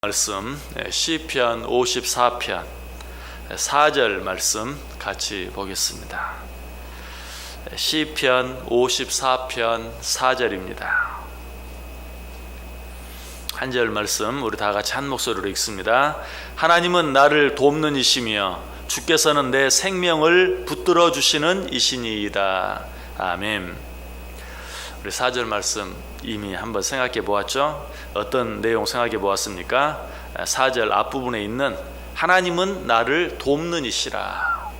말씀 시편 54편 4절 말씀 같이 보겠습니다. 시편 54편 4절입니다. 한 절 말씀 우리 다 같이 한 목소리로 읽습니다. 하나님은 나를 돕는 이시며 주께서는 내 생명을 붙들어 주시는 이시니이다. 아멘. 우리 4절 말씀 이미 한번 생각해 보았죠? 어떤 내용 생각해 보았습니까? 4절 앞부분에 있는 하나님은 나를 돕는 이시라.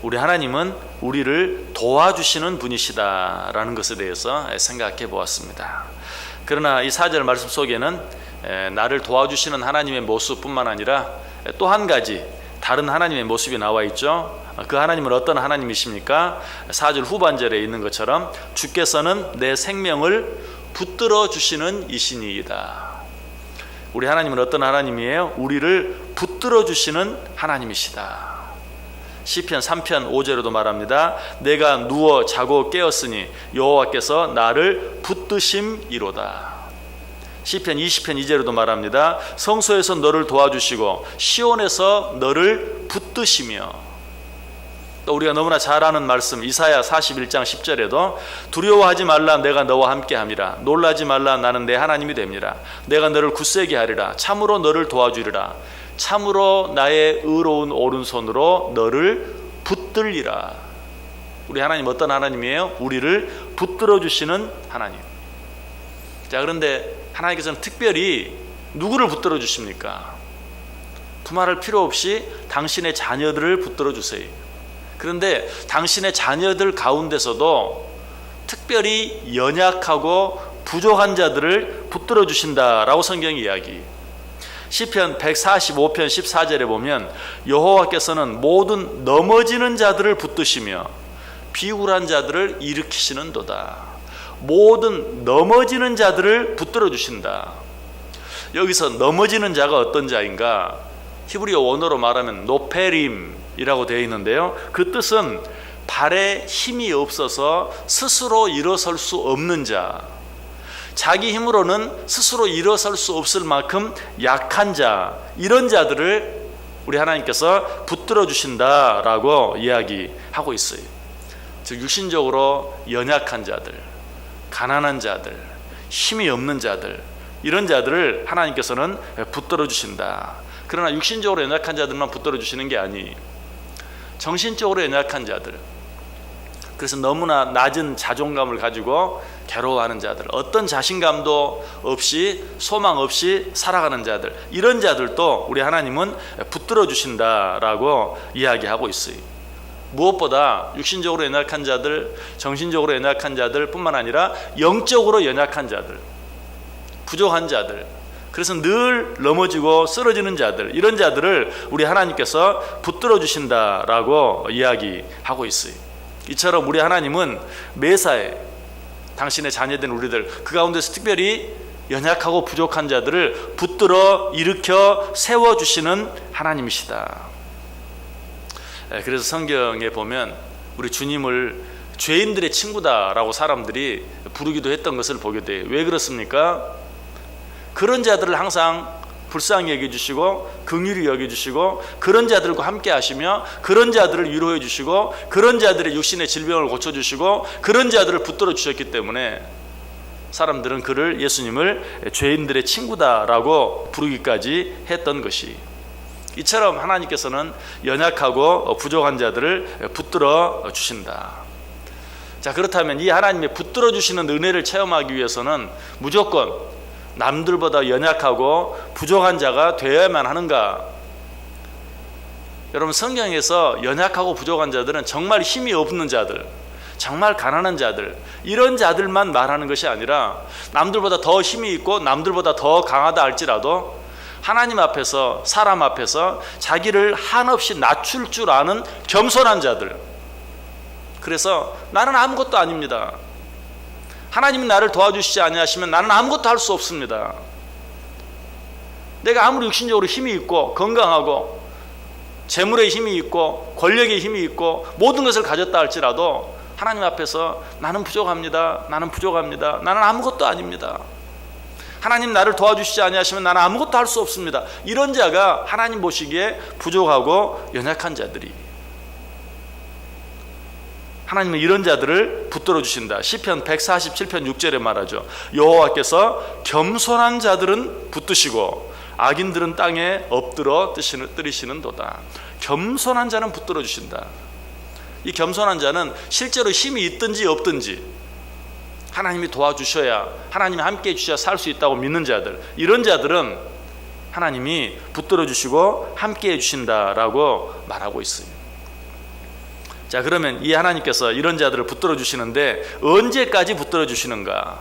우리 하나님은 우리를 도와주시는 분이시다 라는 것에 대해서 생각해 보았습니다. 그러나 이 4절 말씀 속에는 나를 도와주시는 하나님의 모습뿐만 아니라 또 한 가지 다른 하나님의 모습이 나와 있죠. 그 하나님은 어떤 하나님이십니까? 4절 후반절에 있는 것처럼 주께서는 내 생명을 붙들어 주시는 이시니이다. 우리 하나님은 어떤 하나님이에요? 우리를 붙들어 주시는 하나님이시다. 시편 3편 5절에도 말합니다. 내가 누워 자고 깨었으니 여호와께서 나를 붙드심이로다. 시편 20편 2절에도 말합니다. 성소에서 너를 도와주시고 시온에서 너를 붙드시며. 또 우리가 너무나 잘 아는 말씀 이사야 41장 10절에도 두려워하지 말라 내가 너와 함께함이라 놀라지 말라 나는 내 하나님이 됨이라 내가 너를 굳세게 하리라 참으로 너를 도와주리라 참으로 나의 의로운 오른손으로 너를 붙들리라. 우리 하나님 어떤 하나님이에요? 우리를 붙들어 주시는 하나님. 자, 그런데 하나님께서는 특별히 누구를 붙들어 주십니까? 두말할 필요 없이 당신의 자녀들을 붙들어 주세요. 그런데 당신의 자녀들 가운데서도 특별히 연약하고 부족한 자들을 붙들어 주신다라고 성경이 이야기. 시편 145편 14절에 보면 여호와께서는 모든 넘어지는 자들을 붙드시며 비굴한 자들을 일으키시는도다. 모든 넘어지는 자들을 붙들어 주신다. 여기서 넘어지는 자가 어떤 자인가? 히브리어 원어로 말하면 노페림이라고 되어 있는데요. 그 뜻은 발에 힘이 없어서 스스로 일어설 수 없는 자, 자기 힘으로는 스스로 일어설 수 없을 만큼 약한 자, 이런 자들을 우리 하나님께서 붙들어 주신다라고 이야기하고 있어요. 즉 육신적으로 연약한 자들, 가난한 자들, 힘이 없는 자들, 이런 자들을 하나님께서는 붙들어 주신다. 그러나 육신적으로 연약한 자들만 붙들어 주시는 게 아니, 정신적으로 연약한 자들, 그래서 너무나 낮은 자존감을 가지고 괴로워하는 자들, 어떤 자신감도 없이 소망 없이 살아가는 자들, 이런 자들도 우리 하나님은 붙들어 주신다라고 이야기하고 있어요. 무엇보다 육신적으로 연약한 자들, 정신적으로 연약한 자들 뿐만 아니라 영적으로 연약한 자들, 부족한 자들, 그래서 늘 넘어지고 쓰러지는 자들, 이런 자들을 우리 하나님께서 붙들어 주신다라고 이야기하고 있어요. 이처럼 우리 하나님은 매사에 당신의 자녀된 우리들 그 가운데서 특별히 연약하고 부족한 자들을 붙들어 일으켜 세워주시는 하나님이시다. 그래서 성경에 보면 우리 주님을 죄인들의 친구다라고 사람들이 부르기도 했던 것을 보게 돼요. 왜 그렇습니까? 그런 자들을 항상 불쌍히 여겨주시고 긍휼히 여겨주시고 그런 자들과 함께 하시며 그런 자들을 위로해 주시고 그런 자들의 육신의 질병을 고쳐주시고 그런 자들을 붙들어 주셨기 때문에 사람들은 그를, 예수님을 죄인들의 친구다라고 부르기까지 했던 것이. 이처럼 하나님께서는 연약하고 부족한 자들을 붙들어 주신다. 자, 그렇다면 이 하나님의 붙들어 주시는 은혜를 체험하기 위해서는 무조건 남들보다 연약하고 부족한 자가 되어야만 하는가? 여러분, 성경에서 연약하고 부족한 자들은 정말 힘이 없는 자들, 정말 가난한 자들, 이런 자들만 말하는 것이 아니라 남들보다 더 힘이 있고 남들보다 더 강하다 할지라도 하나님 앞에서, 사람 앞에서 자기를 한없이 낮출 줄 아는 겸손한 자들. 그래서 나는 아무것도 아닙니다. 하나님이 나를 도와주시지 아니하시면 나는 아무것도 할 수 없습니다. 내가 아무리 육신적으로 힘이 있고 건강하고 재물의 힘이 있고 권력의 힘이 있고 모든 것을 가졌다 할지라도 하나님 앞에서 나는 부족합니다. 나는 부족합니다. 나는 아무것도 아닙니다. 하나님 나를 도와주시지 아니하시면 나는 아무것도 할 수 없습니다. 이런 자가 하나님 보시기에 부족하고 연약한 자들이, 하나님은 이런 자들을 붙들어 주신다. 시편 147편 6절에 말하죠. 여호와께서 겸손한 자들은 붙드시고 악인들은 땅에 엎드러 뜨리시는도다. 겸손한 자는 붙들어 주신다. 이 겸손한 자는 실제로 힘이 있든지 없든지 하나님이 도와주셔야, 하나님이 함께해 주셔야 살 수 있다고 믿는 자들, 이런 자들은 하나님이 붙들어 주시고 함께해 주신다라고 말하고 있어요. 자, 그러면 이 하나님께서 이런 자들을 붙들어 주시는데 언제까지 붙들어 주시는가?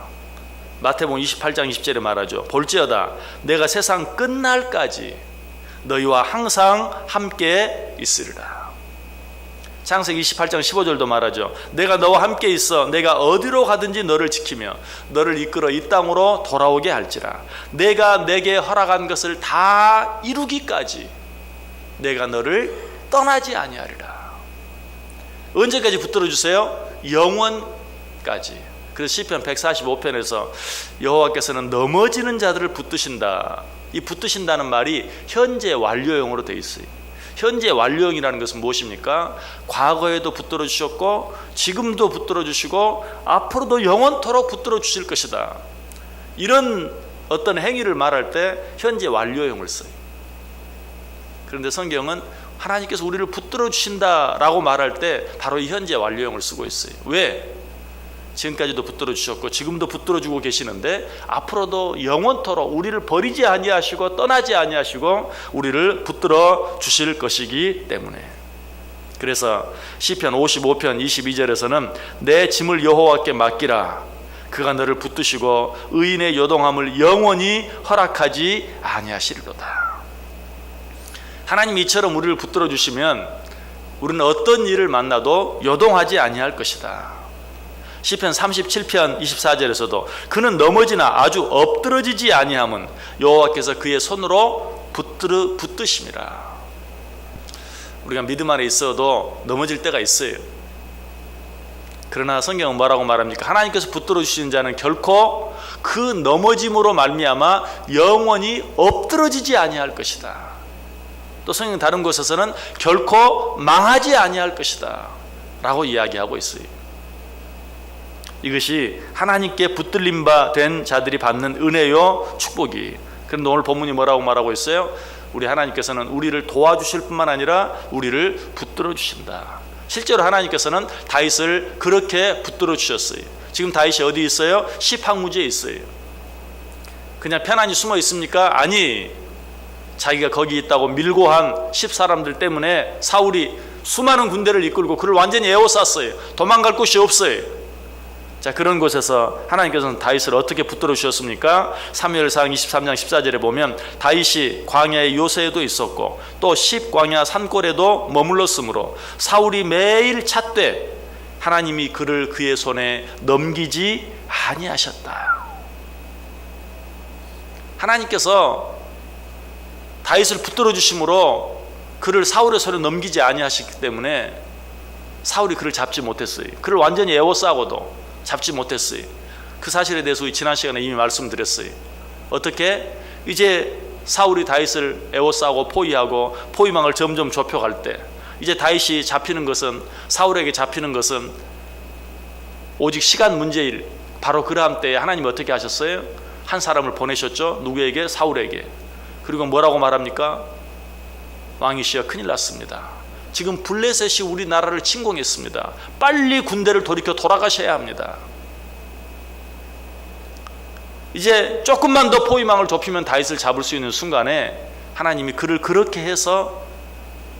마태복음 28장 20절에 말하죠. 볼지어다 내가 세상 끝날까지 너희와 항상 함께 있으리라. 창세기 28장 15절도 말하죠. 내가 너와 함께 있어 내가 어디로 가든지 너를 지키며 너를 이끌어 이 땅으로 돌아오게 할지라. 내가 내게 허락한 것을 다 이루기까지 내가 너를 떠나지 아니하리라. 언제까지 붙들어 주세요? 영원까지. 그래서 시편 145편에서 여호와께서는 넘어지는 자들을 붙드신다. 이 붙드신다는 말이 현재 완료형으로 되어 있어요. 현재 완료형이라는 것은 무엇입니까? 과거에도 붙들어 주셨고 지금도 붙들어 주시고 앞으로도 영원토록 붙들어 주실 것이다. 이런 어떤 행위를 말할 때 현재 완료형을 써요. 그런데 성경은 하나님께서 우리를 붙들어 주신다라고 말할 때 바로 이 현재 완료형을 쓰고 있어요. 왜? 지금까지도 붙들어 주셨고 지금도 붙들어 주고 계시는데 앞으로도 영원토록 우리를 버리지 아니하시고 떠나지 아니하시고 우리를 붙들어 주실 것이기 때문에. 그래서 시편 55편 22절에서는 내 짐을 여호와께 맡기라. 그가 너를 붙드시고 의인의 요동함을 영원히 허락하지 아니하시리로다. 하나님이 이처럼 우리를 붙들어 주시면 우리는 어떤 일을 만나도 요동하지 아니할 것이다. 시편 37편 24절에서도 그는 넘어지나 아주 엎드러지지 아니함은 여호와께서 그의 손으로 붙드심이라. 우리가 믿음 안에 있어도 넘어질 때가 있어요. 그러나 성경은 뭐라고 말합니까? 하나님께서 붙들어 주시는 자는 결코 그 넘어짐으로 말미암아 영원히 엎드러지지 아니할 것이다. 또 성경 다른 곳에서는 결코 망하지 아니할 것이다 라고 이야기하고 있어요. 이것이 하나님께 붙들림 바 된 자들이 받는 은혜요 축복이. 그런데 오늘 본문이 뭐라고 말하고 있어요? 우리 하나님께서는 우리를 도와주실 뿐만 아니라 우리를 붙들어 주신다. 실제로 하나님께서는 다윗을 그렇게 붙들어 주셨어요. 지금 다윗이 어디 있어요? 시팡무지에 있어요. 그냥 편안히 숨어 있습니까? 아니, 자기가 거기 있다고 밀고 한 10사람들 때문에 사울이 수많은 군대를 이끌고 그를 완전히 에워쌌어요. 도망갈 곳이 없어요. 자, 그런 곳에서 하나님께서는 다윗을 어떻게 붙들어 주셨습니까? 사무엘상 23장 14절에 보면 다윗이 광야의 요새에도 있었고 또 십광야 산골에도 머물렀으므로 사울이 매일 찾되 하나님이 그를 그의 손에 넘기지 아니하셨다. 하나님께서 다윗을 붙들어 주심으로 그를 사울의 손에 넘기지 아니하셨기 때문에 사울이 그를 잡지 못했어요. 그를 완전히 에워싸고도 잡지 못했어요. 그 사실에 대해서 지난 시간에 이미 말씀드렸어요. 어떻게? 이제 사울이 다윗을 에워싸고 포위하고 포위망을 점점 좁혀갈 때 이제 다윗이 잡히는 것은, 사울에게 잡히는 것은 오직 시간 문제일. 바로 그러한 때에 하나님이 어떻게 하셨어요? 한 사람을 보내셨죠. 누구에게? 사울에게. 그리고 뭐라고 말합니까? 왕이시여 큰일 났습니다. 지금 블레셋이 우리나라를 침공했습니다. 빨리 군대를 돌이켜 돌아가셔야 합니다. 이제 조금만 더 포위망을 좁히면 다윗을 잡을 수 있는 순간에 하나님이 그를 그렇게 해서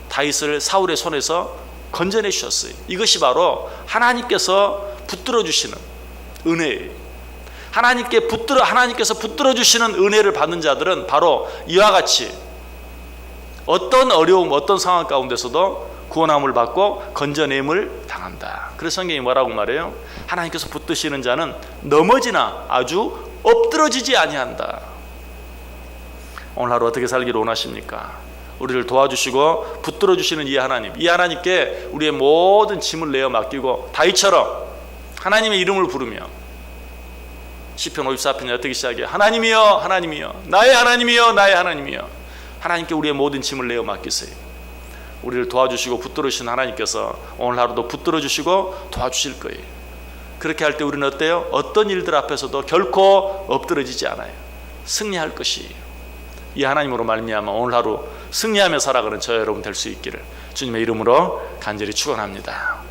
다윗을 사울의 손에서 건져내 주셨어요. 이것이 바로 하나님께서 붙들어 주시는 은혜예요. 하나님께서 붙들어 주시는 은혜를 받는 자들은 바로 이와 같이 어떤 어려움, 어떤 상황 가운데서도 구원함을 받고 건져냄을 당한다. 그래서 성경이 뭐라고 말해요? 하나님께서 붙드시는 자는 넘어지나 아주 엎드러지지 아니한다. 오늘 하루 어떻게 살기를 원하십니까? 우리를 도와주시고 붙들어 주시는 이 하나님께 우리의 모든 짐을 내어 맡기고 다윗처럼 하나님의 이름을 부르며 시편 54편이 어떻게 시작해요? 하나님이여 하나님이여 나의 하나님이여 나의 하나님이여. 하나님께 우리의 모든 짐을 내어 맡기세요. 우리를 도와주시고 붙들어주신 하나님께서 오늘 하루도 붙들어주시고 도와주실 거예요. 그렇게 할 때 우리는 어때요? 어떤 일들 앞에서도 결코 엎드러지지 않아요. 승리할 것이에요. 이 하나님으로 말미암아 오늘 하루 승리하며 살아가는 저 여러분 될 수 있기를 주님의 이름으로 간절히 축원합니다.